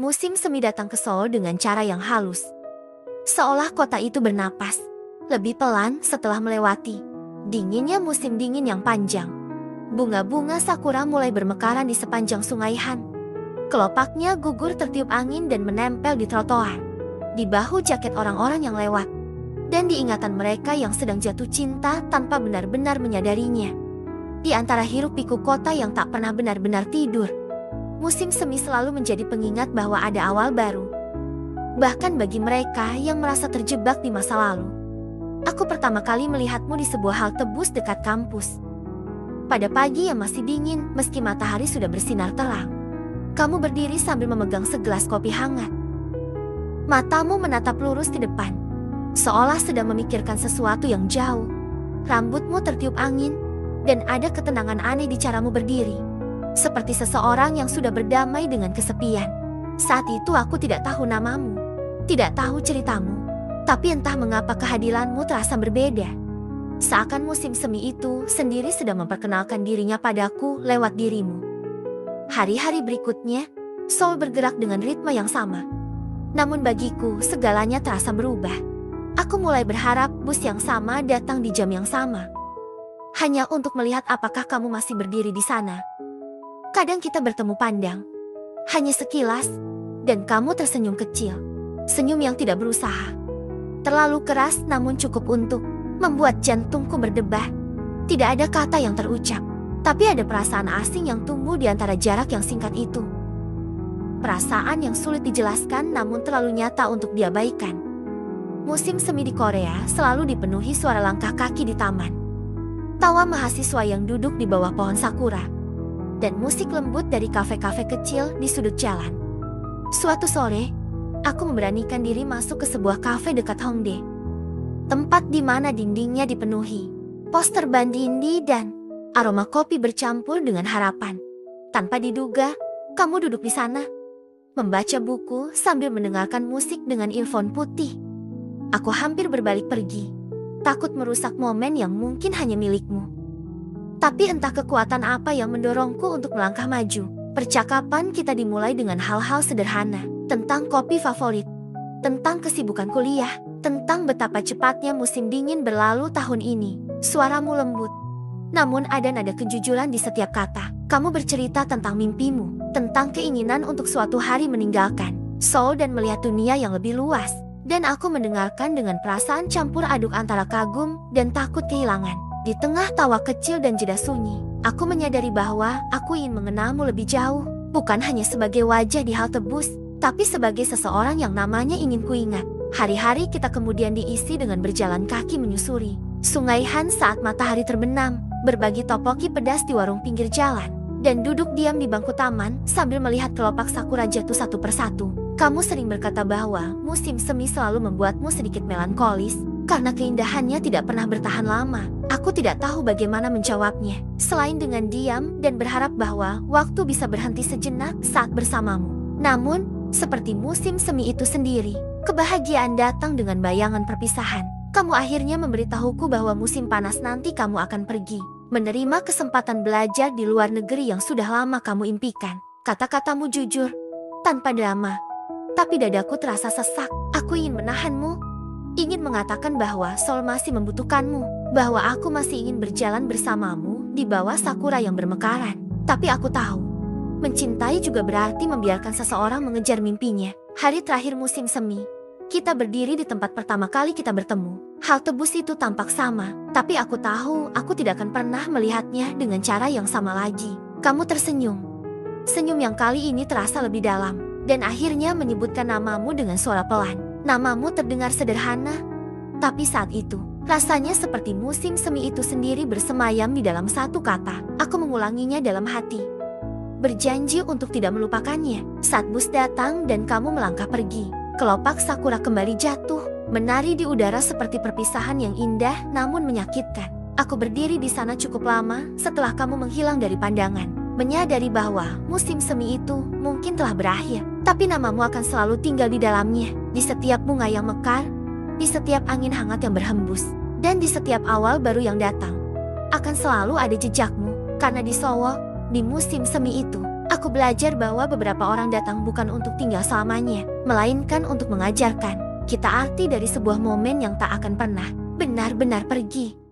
Musim semi datang ke Seoul dengan cara yang halus. Seolah kota itu bernapas lebih pelan setelah melewati dinginnya musim dingin yang panjang. Bunga-bunga sakura mulai bermekaran di sepanjang sungai Han. Kelopaknya gugur tertiup angin dan menempel di trotoar, di bahu jaket orang-orang yang lewat, dan di ingatan mereka yang sedang jatuh cinta tanpa benar-benar menyadarinya. Di antara hiruk-pikuk kota yang tak pernah benar-benar tidur, musim semi selalu menjadi pengingat bahwa ada awal baru. Bahkan bagi mereka yang merasa terjebak di masa lalu. Aku pertama kali melihatmu di sebuah halte bus dekat kampus. Pada pagi yang masih dingin meski matahari sudah bersinar terang. Kamu berdiri sambil memegang segelas kopi hangat. Matamu menatap lurus ke depan, seolah sedang memikirkan sesuatu yang jauh. Rambutmu tertiup angin, dan ada ketenangan aneh di caramu berdiri. Seperti seseorang yang sudah berdamai dengan kesepian. Saat itu aku tidak tahu namamu, tidak tahu ceritamu, tapi entah mengapa kehadiranmu terasa berbeda. Seakan musim semi itu sendiri sedang memperkenalkan dirinya padaku lewat dirimu. Hari-hari berikutnya, Seoul bergerak dengan ritme yang sama. Namun bagiku segalanya terasa berubah. Aku mulai berharap bus yang sama datang di jam yang sama. Hanya untuk melihat apakah kamu masih berdiri di sana. Kadang kita bertemu pandang, hanya sekilas, dan kamu tersenyum kecil. Senyum yang tidak berusaha. Terlalu keras namun cukup untuk membuat jantungku berdebar. Tidak ada kata yang terucap, tapi ada perasaan asing yang tumbuh di antara jarak yang singkat itu. Perasaan yang sulit dijelaskan namun terlalu nyata untuk diabaikan. Musim semi di Korea selalu dipenuhi suara langkah kaki di taman. Tawa mahasiswa yang duduk di bawah pohon sakura. Dan musik lembut dari kafe-kafe kecil di sudut jalan. Suatu sore, aku memberanikan diri masuk ke sebuah kafe dekat Hongdae. Tempat di mana dindingnya dipenuhi poster band indie dan aroma kopi bercampur dengan harapan. Tanpa diduga, kamu duduk di sana, membaca buku sambil mendengarkan musik dengan earphone putih. Aku hampir berbalik pergi, takut merusak momen yang mungkin hanya milikmu. Tapi entah kekuatan apa yang mendorongku untuk melangkah maju. Percakapan kita dimulai dengan hal-hal sederhana, tentang kopi favorit, tentang kesibukan kuliah, tentang betapa cepatnya musim dingin berlalu tahun ini. Suaramu lembut, namun ada nada kejujuran di setiap kata. Kamu bercerita tentang mimpimu, tentang keinginan untuk suatu hari meninggalkan Seoul dan melihat dunia yang lebih luas. Dan aku mendengarkan dengan perasaan campur aduk antara kagum dan takut kehilangan. Di tengah tawa kecil dan jeda sunyi, aku menyadari bahwa aku ingin mengenalmu lebih jauh, bukan hanya sebagai wajah di halte bus, tapi sebagai seseorang yang namanya ingin kuingat. Hari-hari kita kemudian diisi dengan berjalan kaki menyusuri Sungai Han saat matahari terbenam, berbagi topoki pedas di warung pinggir jalan, dan duduk diam di bangku taman sambil melihat kelopak sakura jatuh satu persatu. Kamu sering berkata bahwa musim semi selalu membuatmu sedikit melankolis, karena keindahannya tidak pernah bertahan lama. Aku tidak tahu bagaimana menjawabnya, selain dengan diam dan berharap bahwa waktu bisa berhenti sejenak saat bersamamu. Namun, seperti musim semi itu sendiri, kebahagiaan datang dengan bayangan perpisahan. Kamu akhirnya memberitahuku bahwa musim panas nanti kamu akan pergi, menerima kesempatan belajar di luar negeri yang sudah lama kamu impikan. Kata-katamu jujur, tanpa drama. Tapi dadaku terasa sesak. Aku ingin menahanmu, ingin mengatakan bahwa Seoul masih membutuhkanmu, bahwa aku masih ingin berjalan bersamamu di bawah sakura yang bermekaran. Tapi aku tahu, mencintai juga berarti membiarkan seseorang mengejar mimpinya. Hari terakhir musim semi, kita berdiri di tempat pertama kali kita bertemu. Halte bus itu tampak sama, tapi aku tahu aku tidak akan pernah melihatnya dengan cara yang sama lagi. Kamu tersenyum. Senyum yang kali ini terasa lebih dalam. Dan akhirnya menyebutkan namamu dengan suara pelan. Namamu terdengar sederhana, tapi saat itu, rasanya seperti musim semi itu sendiri bersemayam di dalam satu kata. Aku mengulanginya dalam hati. Berjanji untuk tidak melupakannya. Saat bus datang dan kamu melangkah pergi, kelopak sakura kembali jatuh, menari di udara seperti perpisahan yang indah namun menyakitkan. Aku berdiri di sana cukup lama setelah kamu menghilang dari pandangan. Menyadari bahwa musim semi itu mungkin telah berakhir, tapi namamu akan selalu tinggal di dalamnya, di setiap bunga yang mekar, di setiap angin hangat yang berhembus, dan di setiap awal baru yang datang. Akan selalu ada jejakmu, karena di Seoul, di musim semi itu, Aku belajar bahwa beberapa orang datang bukan untuk tinggal selamanya, melainkan untuk mengajarkan kita arti dari sebuah momen yang tak akan pernah benar-benar pergi.